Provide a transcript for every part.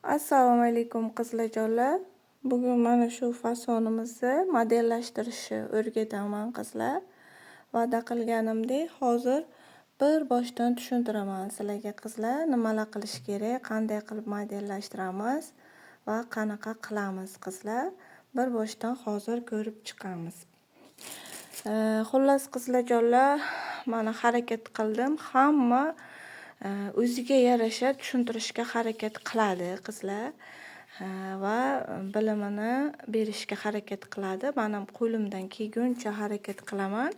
Assalomu alaykum qizlarjonlar. Bugun mana shu fasonimizni modellashtirishni o'rgataman qizlar. Va'da qilganimdek, hozir bir boshdan tushuntiraman sizlarga qizlar, nimalar qilish kerak, qanday qilib modellashtiramiz va qanaqa qilamiz qizlar. Bir boshdan hozir ko'rib chiqamiz. Xullas qizlarjonlar, mana harakat qildim. Hamma o'ziga yarasha tushuntirishga harakat qiladi qizlar va bilimini berishga harakat qiladi. Men ham qo'limdan kelguncha harakat qilaman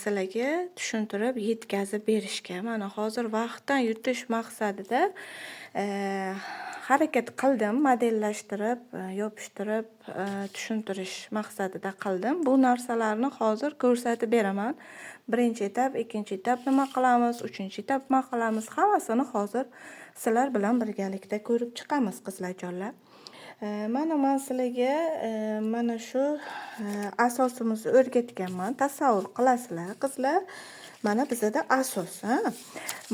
sizlarga tushuntirib yetkazib berishga. Mana hozir vaqtdan yutish maqsadida harakat qildim, modellashtirib, yopishtirib, tushuntirish maqsadida qildim. Bu narsalarni hozir ko'rsatib beraman. Birinchi etap, ikkinchi etap nima qilamiz, uchinchi etap nima qilamiz, hammasini hozir sizlar bilan birgalikda ko'rib chiqamiz qizlarjonlar. Men sizlarga mana shu asosimizni o'rgatganman. Tasavvur qilasizlar qizlar. Mana bizda asos,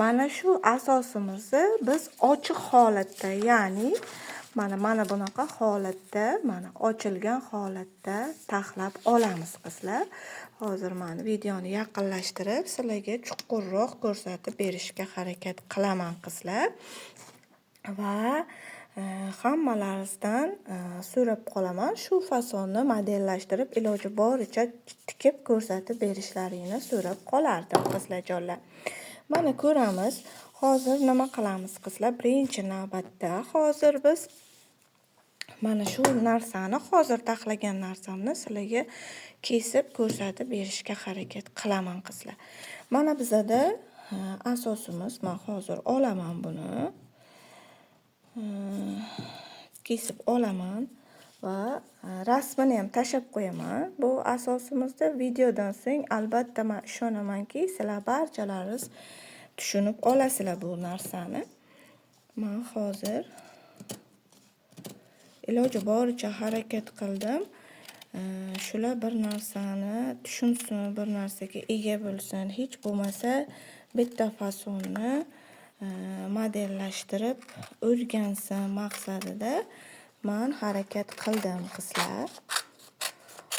Mana shu asosimizni biz ochiq holatda, ya'ni mana bunaqa holatda, mana ochilgan holatda taxlab olamiz qizlar. Hozir men videoni yaqinlashtirib sizlarga chuqurroq ko'rsatib berishga harakat qilaman qizlar. Va hammalaringizdan so'rab qolaman, shu fasonni modellashtirib iloji boricha tikib ko'rsatib berishlaringni so'rab qolardim qizlarjonlar. Mana ko'ramiz. Hozir nima qilamiz qizlar? Birinchi navbatda hozir biz mana shu narsani, hozir taxlagan narsamni sizlarga kesib ko'rsatib berishga harakat qilaman qizlar. Mana bizda asosimiz, men hozir olaman buni. Kesib olaman va rasmini ham tashab qo'yaman. Bu asosimizda videodan so'ng albatta men ishonamanki, sizlar barchalaringiz tushunib olasizlar bu narsani. Men hozir iloji boricha harakat qildim. Shular bir narsani tushunsin, bir narsaga ega bo'lsin, hech bo'lmasa bitta fasonni modellashtirib o'rgansin maqsadida men harakat qildim qizlar.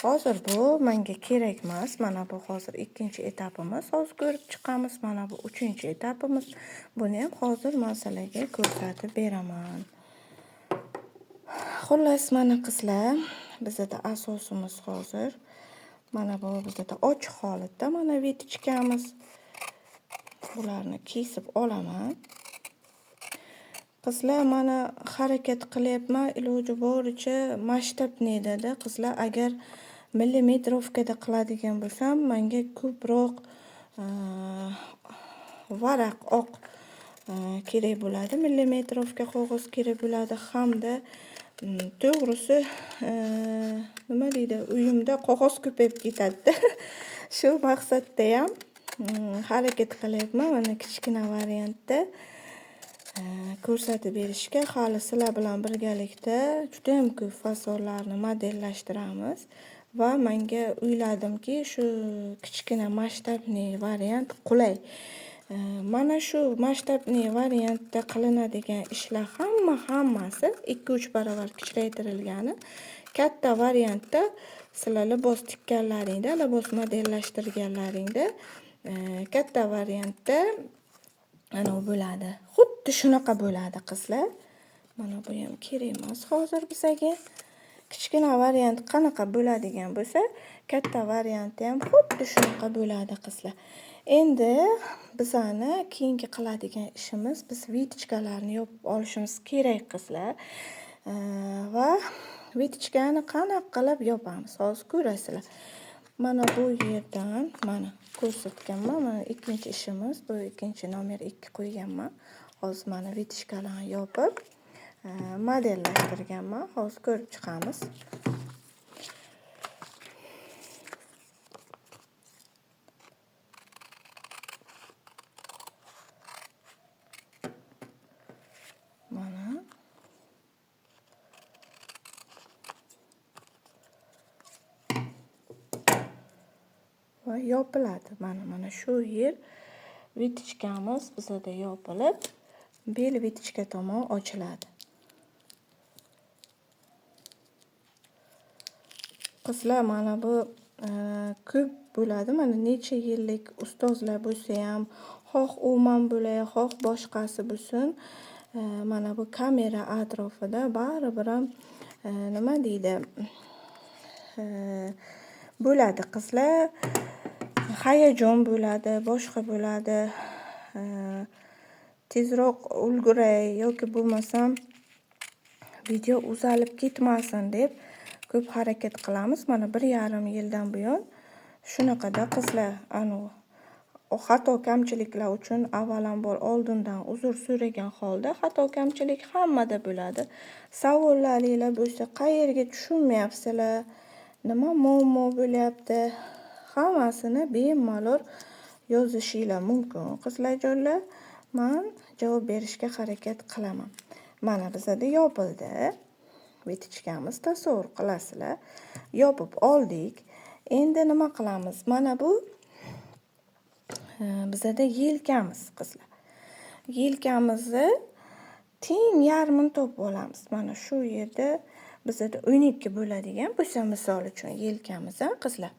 Hozir bu menga kerak emas. Mana bu hozir ikkinchi etapimiz. Hozir ko'rib chiqamiz. Mana bu uchinchi etapimiz. Buni ham hozir men sizlarga ko'rsatib beraman. Xullas mana qizlar, bizda asosimiz hozir. Mana bu bizda ochiq holatda, mana vitichkamiz. Bularni kesib olaman. Qizlar, mana harakat qilyapman, iloji boricha masshtabniyda qizlar, agar millimetrovkada qiladigan bo'lsam, menga ko'proq varaq oq kerak bo'ladi, millimetrovka qog'oz kerak bo'ladi, hamda to'g'risi nima deydi, uyimda qog'oz ko'payib ketadi. Shu maqsadda ham harakat qilyapman. Mana kichkina variantda ko'rsatib berishga, hali sizlar bilan birgalikda juda ham ko'p fasonlarni modellashtiramiz va menga o'yladimki, shu kichkina masshtabli variant qulay. Mana shu masshtabli variantda qilinadigan ishlar hammasi 2-3 barobar kichraytirilgani. Katta variantda sizlar libos tikkanlaringda, libos modellashtirganlaringda katta variantda ana bo'ladi. Xuddi shunaqa bo'ladi qizlar. Mana bu ham kerak emas hozir bizga. Kichkina variant qanaqa bo'ladigan bo'lsa, katta variantda ham xuddi shunaqa bo'ladi qizlar. Endi bizani keyingi qiladigan ishimiz, biz vitichkalarni yopib olishimiz kerak qizlar. Va vitichkani qanaqa qilib yopamiz? Hozir ko'rasizlar. Mana bu yerdan mana ko'rsatganman. Mana ikkinchi ishimiz, bu ikkinchi nomer 2 qo'yganman. Hozir mana vitichkalarni yopib modellashtirganman. Hozir ko'rib chiqamiz. Mana va yopiladi. Mana shu yer vitichkamiz bizda yopilib, bel vitichka tomon ochiladi. Qizlar, mana bu ko'p bo'ladi. Mana necha yillik ustozlar bo'lsa ham, xoh umuman bo'lay, xoh boshqasi bo'lsin, mana bu kamera atrofida baribir ham nima deydi, bo'ladi qizlar. Hayajon bo'ladi, boshqa bo'ladi. Tezroq ulguray yoki bo'lmasam video uzalib ketmasin deb ko'p harakat qilamiz. Mana 1,5 yildan buyon shunaqada qizlar, xato kamchiliklar uchun avvalambor oldindan uzr so'ragan holda, xato kamchilik hammada bo'ladi. Savollaringlar bo'lsa, qayerga tushunmayapsizlar, nima muammo bo'lyapti, hammasini bemalol yozishinglar mumkin. Qizlarjonlar, men javob berishga harakat qilaman. Mana bizada yopildi. Vetichkamiz, tasavvur qilasizlar. Yopib oldik. Endi nima qilamiz? Mana bu bizada yelkamiz, qizlar. Yelkamizni teng yarmini topib olamiz. Mana shu yerda bizada 12 bo'ladigan bo'lsa, misol uchun yelkamiz, qizlar.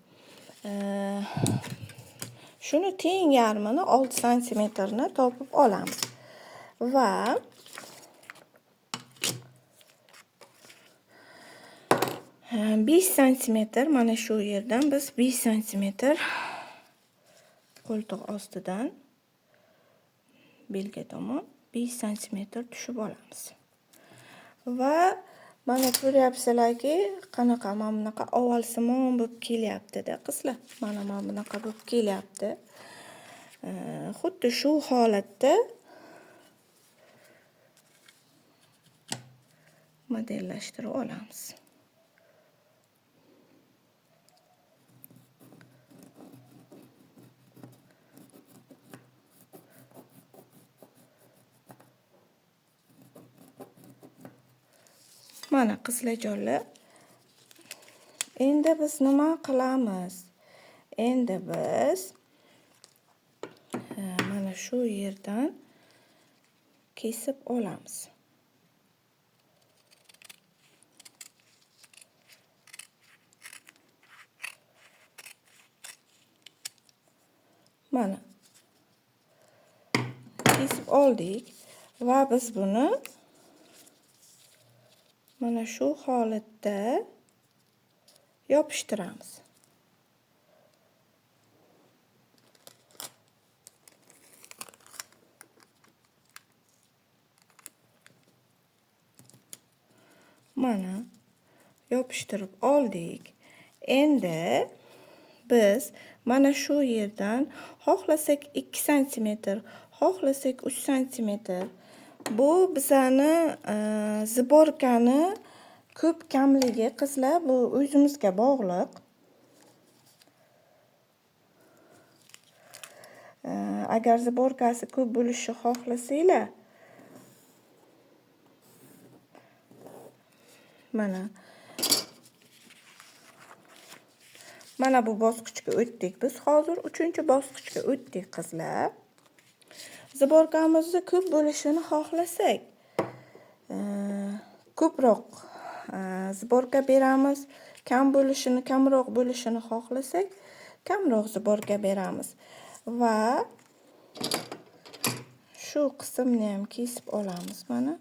Shuni teng yarmini 6 santimetrni topib olamiz. Va 5 santimetr, mana shu yerdan biz 5 santimetr qo'ltiq ostidan belga tomon 5 santimetr tushib olamiz. Va mana ko'ryapsizlarki, qanaqa mana bunaqa ovalsimon bo'lib kelyapti-da qizlar. Mana bunaqa bo'lib kelyapti. Xuddi shu holatda modellashtirib olamiz. Mana qizlarjonlar, endi biz nima qilamiz? Endi biz mana shu yerdan kesib olamiz. Mana kesib oldik va biz buni mana shu holatda yopishtiramiz. Mana yopishtirib oldik. Endi biz mana shu yerdan xohlasak 2 santimetr, xohlasak 3 santimetr. Bu bizani ziborkani ko'p kamligi, qizlar, bu o'zimizga bog'liq. Agar ziborkasi ko'p bo'lishini xohlasanglar, mana bu bosqichga o'tdik. Biz hozir 3-bosqichga o'tdik, qizlar. Ziborkamizni ko'p bo'lishini xohlasak, ko'proq ziborka beramiz. Kam bo'lishini, kamroq bo'lishini xohlasak, kamroq ziborka beramiz. Va shu qismni ham kesib olamiz, mana.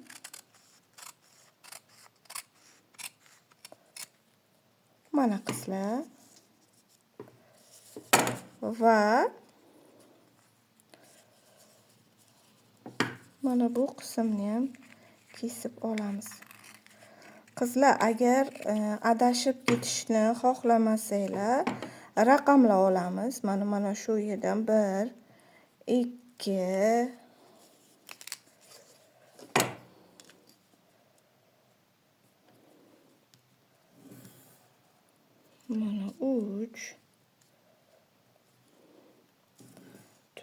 Mana qizlar. Va mana bu qismni ham kesib olamiz. Qizlar, agar adashib ketishni xohlamasanglar, raqamlar olamiz. Mana shu yerdan 1, 2, mana 3,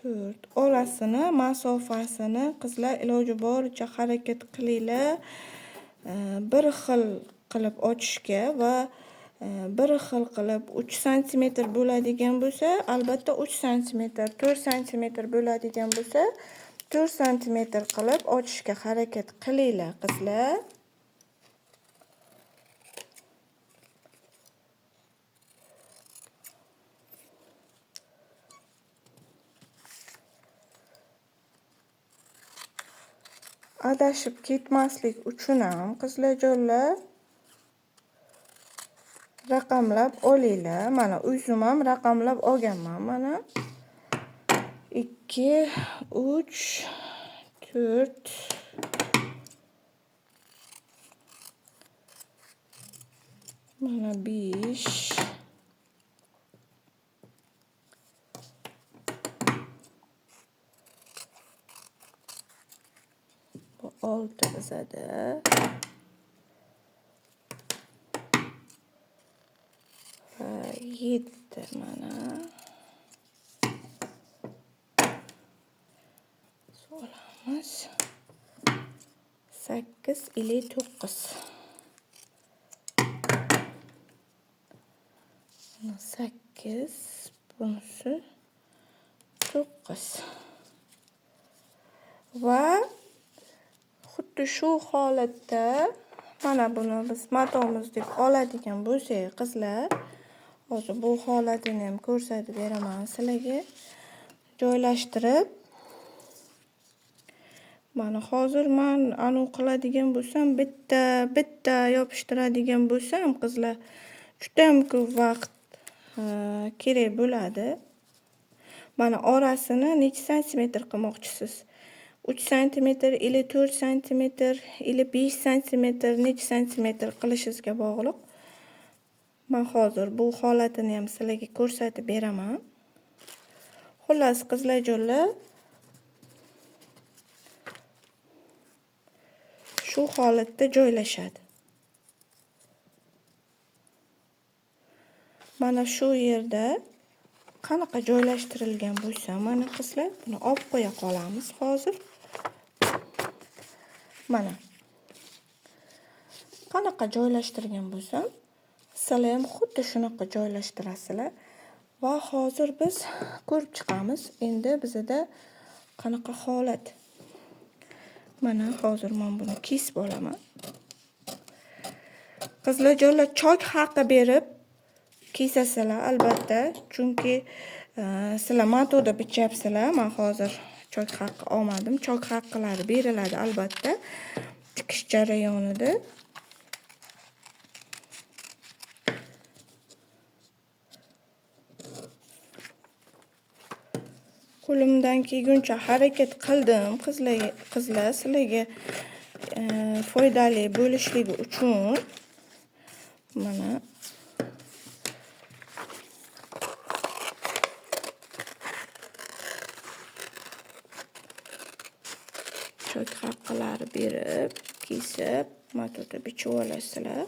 4. Orasini, masofasini qizlar iloji boricha harakat qilinglar. Bir xil qilib ochishga va bir xil qilib 3 santimetr bo'ladigan bo'lsa, albatta 3 santimetr, 4 santimetr bo'ladigan bo'lsa, 4 santimetr qilib ochishga harakat qilinglar, qizlar. adashib ketmaslik uchun ham qizlarjonlar raqamlab olinglar. Mana o'zim ham raqamlab olganman. Mana 2, 3, 4, mana 5, bu 6 bizada. Va 7 mana. Solamiz. 8 ile 9. 8, bunisi 9. Va xuddi shu holatda mana buni biz matomiz deb oladigan bo'lsak, qizlar, hozir bu holatini ham ko'rsatib beraman sizlarga. Joylashtirib, mana hozir men anu qiladigan bo'lsam, bitta yopishtiradigan bo'lsam, qizlar, juda ham ko'p vaqt kerak bo'ladi. Mana orasini necha santimetr qilmoqchisiz? 3 santimetr ile 4 santimetr ile 5 santimetr, necha santimetr qilishingizga bog'liq. Men hozir bu holatini ham sizlarga ko'rsatib beraman. Xullas qizlarjonlar, shu holatda joylashadi. Mana shu yerda qanaqa joylashtirilgan bo'lsa, mana qizlar, buni olib qo'ya qolamiz hozir. Mana qanaqa joylashtirgan bo'lsam, sizlar ham xuddi shunaqa joylashtirasizlar. Va hozir biz ko'rib chiqamiz. Endi bizda qanaqa holat. Mana hozir men buni kesib olaman. Qizlarjonlar, chok haqi berib kesasizlar albatta, chunki sizlar matoda bichyapsizlar. Men hozir chok haqi olmadim. Chok haqilari beriladi albatta tikish jarayonida. Qo'limdan kelguncha harakat qildim, qizlar sizlarga foydali bo'lishligi uchun. Mana chok haqilari berib, kesib, matoda bichib olasizlar.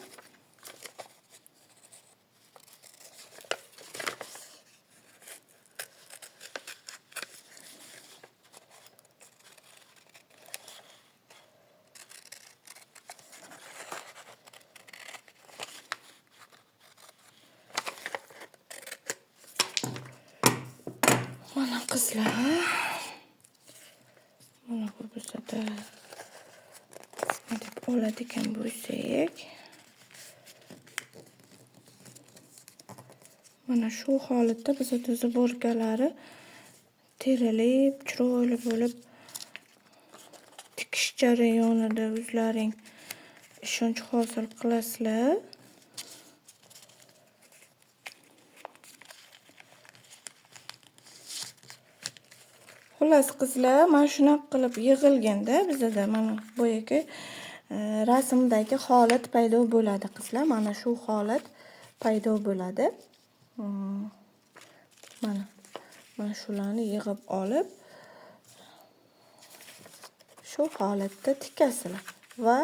Mana qizlar, mana bu bizda deb oladigan bo'lsak, mana shu holatda bizda zuborkalari terilib, chiroyli bo'lib, tikish jarayonida o'zlaring ishonch hosil qilasizlar. Xullas qizlar, mana shunaqa qilib yig'ilganda bizda mana boyagi rasmdagi holat paydo bo'ladi qizlar. Mana shu holat paydo bo'ladi. Mana shularni yig'ib olib, shu holatda tikasizlar va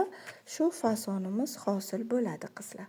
shu fasonimiz hosil bo'ladi qizlar.